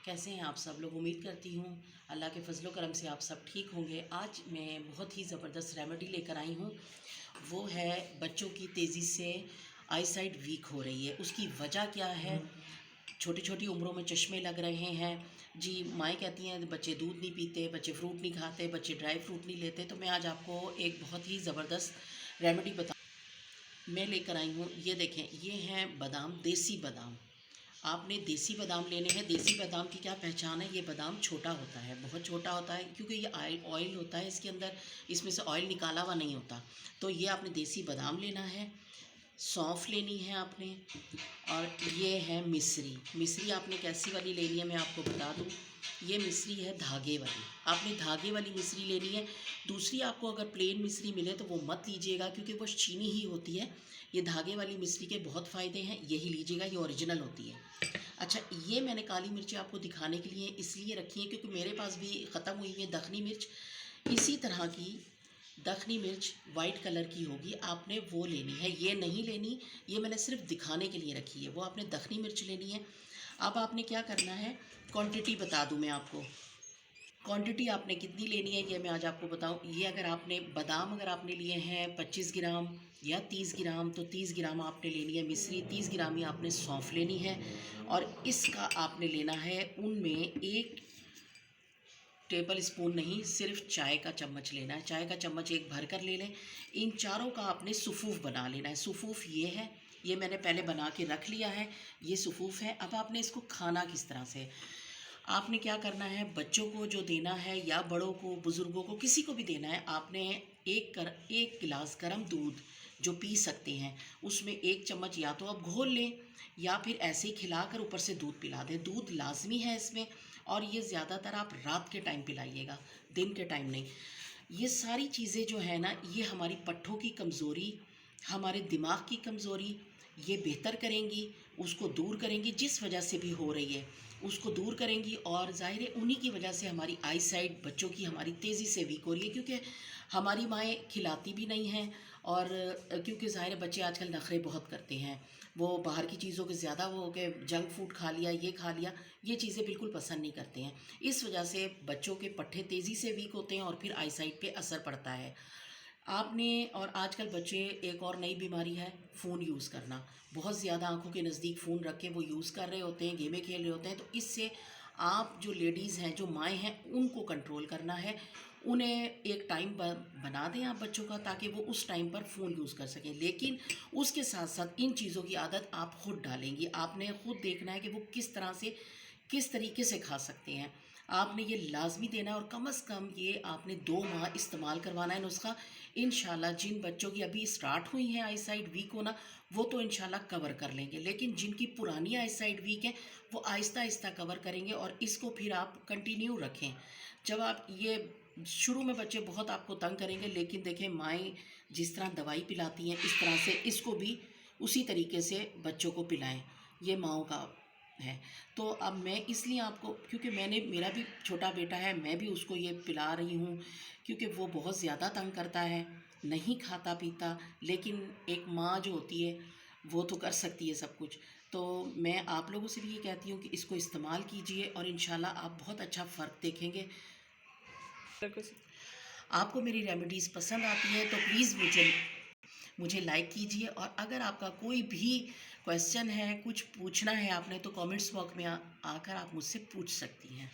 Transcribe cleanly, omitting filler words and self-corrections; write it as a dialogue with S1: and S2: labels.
S1: कैसे हैं आप सब लोग। उम्मीद करती हूँ अल्लाह के फजलो करम से आप सब ठीक होंगे। आज मैं बहुत ही ज़बरदस्त रेमेडी लेकर आई हूँ। वो है बच्चों की तेज़ी से आई साइट वीक हो रही है। उसकी वजह क्या है? छोटी छोटी उम्रों में चश्मे लग रहे हैं जी। माएँ कहती हैं बच्चे दूध नहीं पीते, बच्चे फ्रूट नहीं खाते, बच्चे ड्राई फ्रूट नहीं लेते। तो मैं आज आपको एक बहुत ही ज़बरदस्त रेमेडी मैं लेकर आई हूँ। ये देखें, ये हैं बादाम, देसी बादाम। आपने देसी बादाम लेने हैं। देसी बादाम की क्या पहचान है? ये बादाम छोटा होता है, बहुत छोटा होता है, क्योंकि ये ऑयल होता है इसके अंदर, इसमें से ऑयल निकाला हुआ नहीं होता। तो ये आपने देसी बादाम लेना है, सौंफ लेनी है आपने, और ये है मिश्री। मिश्री आपने कैसी वाली लेनी है मैं आपको बता दूं। ये मिश्री है धागे वाली, आपने धागे वाली मिश्री लेनी है। दूसरी आपको अगर प्लेन मिश्री मिले तो वो मत लीजिएगा, क्योंकि वो चीनी ही होती है। ये धागे वाली मिश्री के बहुत फ़ायदे हैं, यही लीजिएगा, ये ओरिजिनल होती है। अच्छा, ये मैंने काली मिर्ची आपको दिखाने के लिए इसलिए रखी है क्योंकि मेरे पास भी ख़त्म हुई है दखनी मिर्च। इसी तरह की दखनी मिर्च वाइट कलर की होगी, आपने वो लेनी है, ये नहीं लेनी। ये मैंने सिर्फ दिखाने के लिए रखी है। वो आपने दखनी मिर्च लेनी है। अब आपने क्या करना है, क्वांटिटी बता दूं मैं आपको। क्वांटिटी आपने कितनी लेनी है ये मैं आज आपको बताऊं। ये अगर आपने बादाम अगर आपने लिए हैं 25 ग्राम या 30 ग्राम, तो 30 ग्राम आपने लेनी है मिश्री, 30 ग्राम ही आपने सौंफ लेनी है। और इसका आपने लेना है उनमें 1 टेबल स्पून नहीं, सिर्फ चाय का चम्मच लेना है। चाय का चम्मच एक भर कर ले लें। इन चारों का आपने सुफूफ बना लेना है। सुफूफ ये है, ये मैंने पहले बना के रख लिया है, ये सुफूफ है। अब आपने इसको खाना किस तरह से, आपने क्या करना है, बच्चों को जो देना है या बड़ों को, बुज़ुर्गों को, किसी को भी देना है, आपने एक गिलास गर्म दूध जो पी सकते हैं उसमें 1 चम्मच या तो आप घोल लें या फिर ऐसे ही खिलाकर ऊपर से दूध पिला दें। दूध लाजमी है इसमें, और ये ज़्यादातर आप रात के टाइम पिलाइएगा, दिन के टाइम नहीं। ये सारी चीज़ें जो है ना, ये हमारी पट्ठों की कमज़ोरी, हमारे दिमाग की कमज़ोरी ये बेहतर करेंगी, उसको दूर करेंगी। जिस वजह से भी हो रही है उसको दूर करेंगी। और ज़ाहिर है उन्हीं की वजह से हमारी आई साइट बच्चों की हमारी तेज़ी से वीक हो रही है, क्योंकि हमारी माएँ खिलाती भी नहीं हैं। और क्योंकि ज़ाहिर है बच्चे आजकल नखरे बहुत करते हैं, वो बाहर की चीज़ों के ज़्यादा वो हो गए, जंक फूड खा लिया, ये खा लिया, ये चीज़ें बिल्कुल पसंद नहीं करते हैं। इस वजह से बच्चों के पट्ठे तेज़ी से वीक होते हैं और फिर आई साइट पे असर पड़ता है आपने। और आजकल बच्चे, एक और नई बीमारी है फ़ोन यूज़ करना। बहुत ज़्यादा आंखों के नज़दीक फ़ोन रख के वो यूज़ कर रहे होते हैं, गेमें खेल रहे होते हैं। तो इससे आप जो लेडीज़ हैं, जो माएँ हैं, उनको कंट्रोल करना है। उन्हें एक टाइम बना दें आप बच्चों का, ताकि वो उस टाइम पर फ़ोन यूज़ कर सकें। लेकिन उसके साथ साथ इन चीज़ों की आदत आप खुद डालेंगी। आपने खुद देखना है कि वो किस तरह से, किस तरीके से खा सकते हैं। आपने ये लाज़मी देना है, और कम से कम ये आपने 2 माह इस्तेमाल करवाना है नुस्खा। इंशाल्लाह जिन बच्चों की अभी स्टार्ट हुई हैं आई साइट वीक होना, वो तो इंशाल्लाह कवर कर लेंगे। लेकिन जिनकी पुरानी आई साइट वीक है, वो आहिस्ता आहिस्ता कवर करेंगे। और इसको फिर आप कंटिन्यू रखें। जब आप ये, शुरू में बच्चे बहुत आपको तंग करेंगे, लेकिन देखें माएँ जिस तरह दवाई पिलाती हैं, इस तरह से इसको भी उसी तरीके से बच्चों को पिलाएं। ये माँओं का है। तो अब मैं इसलिए आपको, क्योंकि मैंने, मेरा भी छोटा बेटा है, मैं भी उसको ये पिला रही हूँ, क्योंकि वो बहुत ज़्यादा तंग करता है, नहीं खाता पीता। लेकिन एक माँ जो होती है वो तो कर सकती है सब कुछ। तो मैं आप लोगों से भी ये कहती हूँ कि इसको इस्तेमाल कीजिए, और इंशाल्लाह आप बहुत अच्छा फ़र्क देखेंगे। आपको मेरी रेमेडीज़ पसंद आती है तो प्लीज़ मुझे लाइक कीजिए। और अगर आपका कोई भी क्वेश्चन है, कुछ पूछना है आपने, तो कमेंट्स बॉक्स में आकर आप मुझसे पूछ सकती हैं।